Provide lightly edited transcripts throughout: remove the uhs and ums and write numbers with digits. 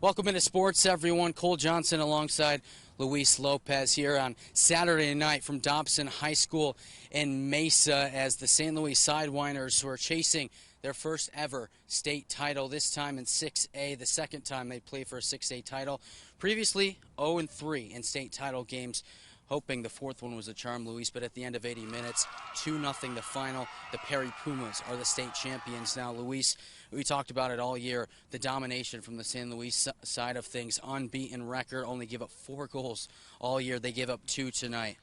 Welcome into sports, everyone. Cole Johnson alongside Luis Lopez here on Saturday night from Dobson High School in Mesa as the St. Louis Sidewinders, who are chasing their first ever state title, this time in 6A, the second time they play for a 6A title. Previously 0-3 in state title games, hoping the fourth one was a charm, Luis, but at the end of 80 minutes, 2-0 the final. The Perry Pumas are the state champions now. Luis, we talked about it all year, the domination from the San Luis side of things, unbeaten record, only give up 4 goals all year. They gave up 2 tonight.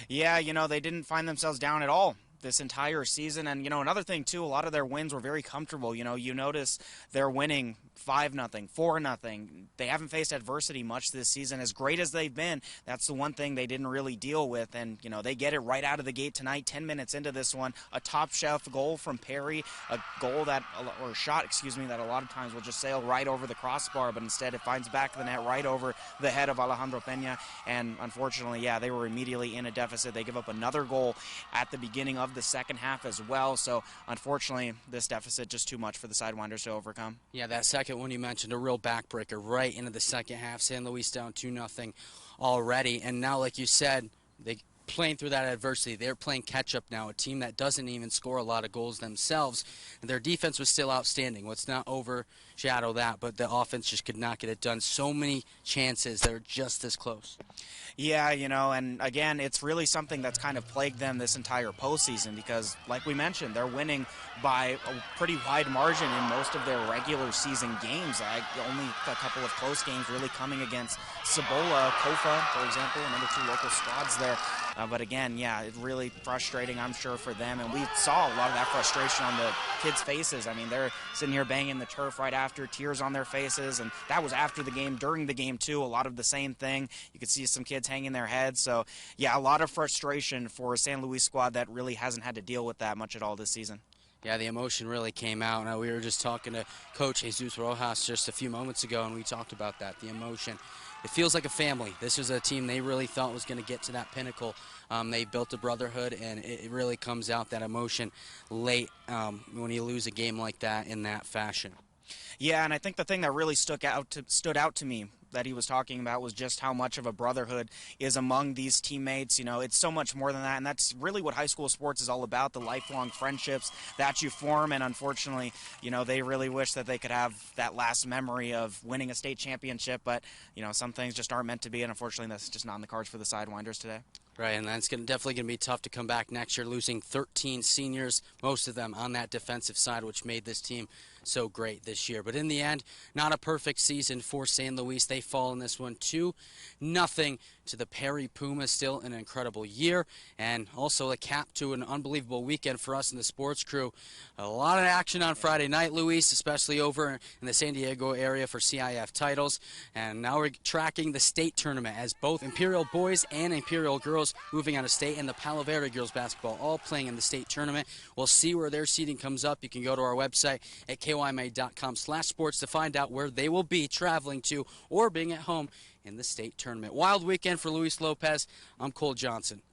Yeah, they didn't find themselves down at all this entire season. And, another thing, too, a lot of their wins were very comfortable. You notice they're winning 5-0, 4-0. They haven't faced adversity much this season. As great as they've been, that's the one thing they didn't really deal with. And, they get it right out of the gate tonight, 10 minutes into this one. A top-shelf goal from Perry, a goal that a shot that a lot of times will just sail right over the crossbar, but instead it finds back of the net right over the head of Alejandro Peña. And unfortunately, they were immediately in a deficit. They give up another goal at the beginning of the second half as well. So unfortunately, this deficit just too much for the Sidewinders to overcome. Yeah, that second one you mentioned, a real backbreaker right into the second half. San Luis down 2-0 already, and now, like you said, they playing through that adversity. They're playing catch-up now, a team that doesn't even score a lot of goals themselves. And their defense was still outstanding. Let's not overshadow that, but the offense just could not get it done. So many chances that are just as close. Yeah, and again, it's really something that's kind of plagued them this entire postseason because, like we mentioned, they're winning by a pretty wide margin in most of their regular season games. Only a couple of close games really coming against Cibola, Kofa, for example, another 2 local squads there. But again, it's really frustrating, I'm sure, for them. And we saw a lot of that frustration on the kids' faces. I mean, they're sitting here banging the turf right after, tears on their faces. And that was after the game, during the game, too. A lot of the same thing. You could see some kids hanging their heads. So, a lot of frustration for a San Luis squad that really hasn't had to deal with that much at all this season. Yeah, the emotion really came out. Now, we were just talking to Coach Jesus Rojas just a few moments ago, and we talked about that, the emotion. It feels like a family. This was a team they really thought was going to get to that pinnacle. They built a brotherhood, and it really comes out, that emotion, late when you lose a game like that in that fashion. Yeah, and I think the thing that really stood out to me that he was talking about was just how much of a brotherhood is among these teammates. It's so much more than that, and that's really what high school sports is all about, the lifelong friendships that you form. And unfortunately, they really wish that they could have that last memory of winning a state championship, but some things just aren't meant to be, and unfortunately that's just not in the cards for the Sidewinders today. Right, and that's definitely going to be tough to come back next year, losing 13 seniors, most of them on that defensive side, which made this team so great this year. But in the end, not a perfect season for San Luis. They fall in this one 2-0 to the Perry Pumas. Still an incredible year, and also a cap to an unbelievable weekend for us in the sports crew. A lot of action on Friday night, Luis, especially over in the San Diego area for CIF titles. And now we're tracking the state tournament as both Imperial boys and Imperial girls moving out of state, and the Palo Verde girls basketball all playing in the state tournament. We'll see where their seeding comes up. You can go to our website at kyma.com/sports to find out where they will be traveling to or being at home in the state tournament. Wild weekend for Luis Lopez. I'm Cole Johnson.